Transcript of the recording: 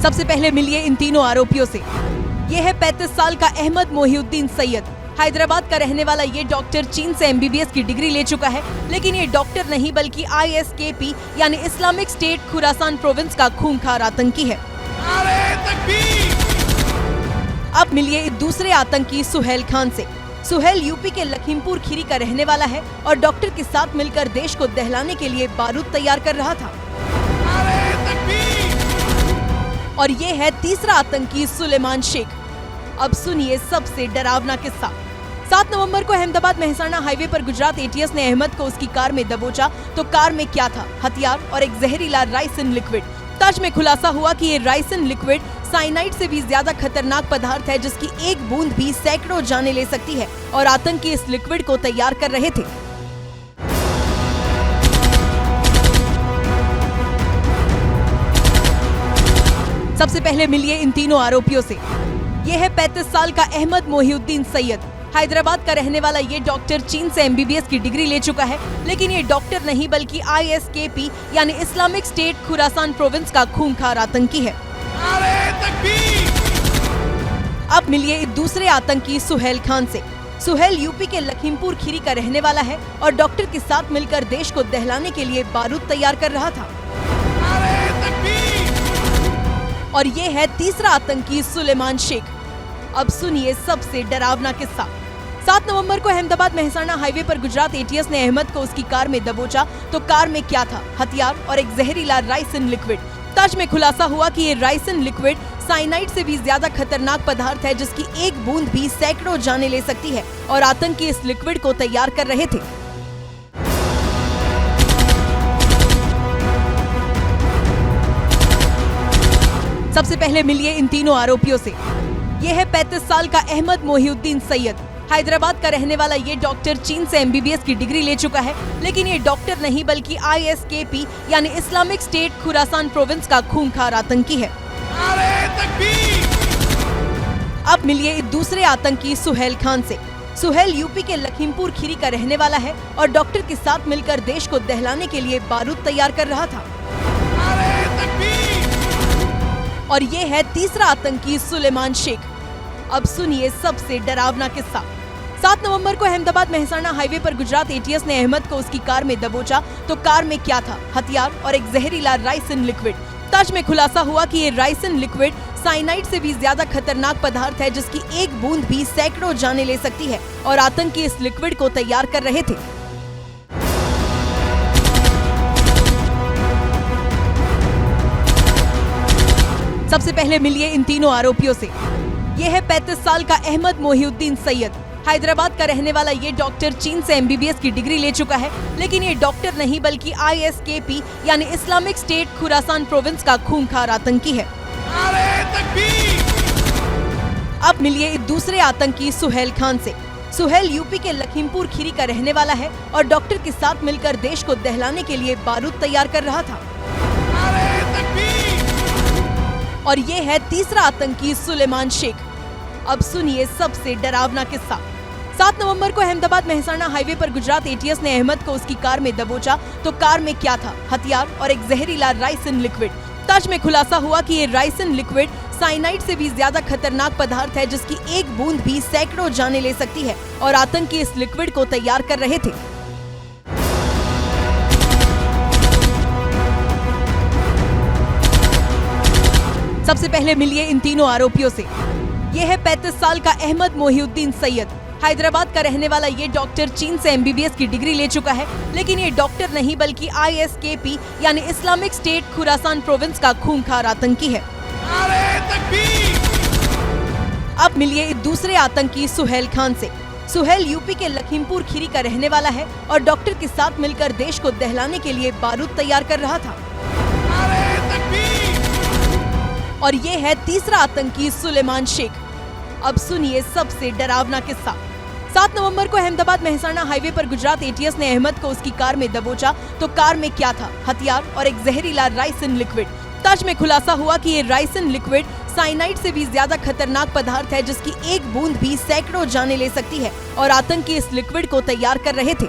सबसे पहले मिलिए इन तीनों आरोपियों से। ये है 35 साल का अहमद मोहिउद्दीन सैयद। हैदराबाद का रहने वाला ये डॉक्टर चीन से MBBS की डिग्री ले चुका है, लेकिन ये डॉक्टर नहीं बल्कि ISKP यानी इस्लामिक स्टेट खुरासान प्रोविंस का खूंखार आतंकी है। अब मिलिए दूसरे आतंकी सुहेल खान से। सुहेल यूपी के लखीमपुर खीरी का रहने वाला है और डॉक्टर के साथ मिलकर देश को दहलाने के लिए बारूद तैयार कर रहा था। और ये है तीसरा आतंकी सुलेमान शेख। अब सुनिए सबसे डरावना किस्सा। 7 नवंबर को अहमदाबाद मेहसाणा हाईवे पर गुजरात ATS ने अहमद को उसकी कार में दबोचा तो कार में क्या था? हथियार और एक जहरीला राइसिन लिक्विड। तज में खुलासा हुआ कि ये राइसिन लिक्विड साइनाइड से भी ज्यादा खतरनाक पदार्थ है, जिसकी एक बूंद भी सैकड़ों जानें ले सकती है और आतंकी इस लिक्विड को तैयार कर रहे थे। सबसे पहले मिलिए इन तीनों आरोपियों से। ये है 35 साल का अहमद मोहिउद्दीन सैयद। हैदराबाद का रहने वाला ये डॉक्टर चीन से MBBS की डिग्री ले चुका है, लेकिन ये डॉक्टर नहीं बल्कि ISKP यानी इस्लामिक स्टेट खुरासान प्रोविंस का खूंखार आतंकी है। अब मिलिए दूसरे आतंकी सुहेल खान से। सुहेल यूपी के लखीमपुर खीरी का रहने वाला है और डॉक्टर के साथ मिलकर देश को दहलाने के लिए बारूद तैयार कर रहा था। और ये है तीसरा आतंकी सुलेमान शेख। अब सुनिए सबसे डरावना किस्सा। 7 नवंबर को अहमदाबाद मेहसाणा हाईवे पर गुजरात ATS ने अहमद को उसकी कार में दबोचा तो कार में क्या था? हथियार और एक जहरीला राइसिन लिक्विड। तज में खुलासा हुआ कि ये राइसिन लिक्विड साइनाइड से भी ज्यादा खतरनाक पदार्थ है, जिसकी एक बूंद भी सैकड़ों जानें ले सकती है और आतंकी इस लिक्विड को तैयार कर रहे थे। सबसे पहले मिलिए इन तीनों आरोपियों से। ये है 35 साल का अहमद मोहिउद्दीन सैयद। हैदराबाद का रहने वाला ये डॉक्टर चीन से MBBS की डिग्री ले चुका है, लेकिन ये डॉक्टर नहीं बल्कि ISKP यानी इस्लामिक स्टेट खुरासान प्रोविंस का खूंखार आतंकी है। अब मिलिए दूसरे आतंकी सुहेल खान से। सुहेल यूपी के लखीमपुर खीरी का रहने वाला है और डॉक्टर के साथ मिलकर देश को दहलाने के लिए बारूद तैयार कर रहा था। और ये है तीसरा आतंकी सुलेमान शेख। अब सुनिए सबसे डरावना किस्सा। 7 नवंबर को अहमदाबाद मेहसाणा हाईवे पर गुजरात ATS ने अहमद को उसकी कार में दबोचा तो कार में क्या था? हथियार और एक जहरीला राइसिन लिक्विड। तज में खुलासा हुआ कि ये राइसिन लिक्विड साइनाइड से भी ज्यादा खतरनाक पदार्थ है, जिसकी एक बूंद भी सैकड़ों जानें ले सकती है और आतंकी इस लिक्विड को तैयार कर रहे थे। सबसे पहले मिलिए इन तीनों आरोपियों से। ये है 35 साल का अहमद मोहिउद्दीन सैयद। हैदराबाद का रहने वाला ये डॉक्टर चीन से MBBS की डिग्री ले चुका है, लेकिन ये डॉक्टर नहीं बल्कि ISKP यानी इस्लामिक स्टेट खुरासान प्रोविंस का खूंखार आतंकी है। अब मिलिए दूसरे आतंकी सुहेल खान से। सुहेल यूपी के लखीमपुर खीरी का रहने वाला है और डॉक्टर के साथ मिलकर देश को दहलाने के लिए बारूद तैयार कर रहा था। और ये है तीसरा आतंकी सुलेमान शेख। अब सुनिए सबसे डरावना किस्सा। 7 नवंबर को अहमदाबाद मेहसाणा हाईवे पर गुजरात ATS ने अहमद को उसकी कार में दबोचा तो कार में क्या था? हथियार और एक जहरीला राइसिन लिक्विड। तज में खुलासा हुआ कि ये राइसिन लिक्विड साइनाइड से भी ज्यादा खतरनाक पदार्थ है, जिसकी एक बूंद भी सैकड़ों जानें ले सकती है और आतंकी इस लिक्विड को तैयार कर रहे थे। सबसे पहले मिलिए इन तीनों आरोपियों से। ये है 35 साल का अहमद मोहिउद्दीन सैयद। हैदराबाद का रहने वाला ये डॉक्टर चीन से MBBS की डिग्री ले चुका है, लेकिन ये डॉक्टर नहीं बल्कि ISKP यानी इस्लामिक स्टेट खुरासान प्रोविंस का खूंखार आतंकी है। अब मिलिए दूसरे आतंकी सुहेल खान से। सुहेल यूपी के लखीमपुर खीरी का रहने वाला है और डॉक्टर के साथ मिलकर देश को दहलाने के लिए बारूद तैयार कर रहा था। और ये है तीसरा आतंकी सुलेमान शेख। अब सुनिए सबसे डरावना किस्सा। 7 नवंबर को अहमदाबाद मेहसाणा हाईवे पर गुजरात ATS ने अहमद को उसकी कार में दबोचा तो कार में क्या था? हथियार और एक जहरीला राइसिन लिक्विड। तज में खुलासा हुआ कि ये राइसिन लिक्विड साइनाइड से भी ज्यादा खतरनाक पदार्थ है, जिसकी एक बूंद भी सैकड़ों जानें ले सकती है और आतंकी इस लिक्विड को तैयार कर रहे थे।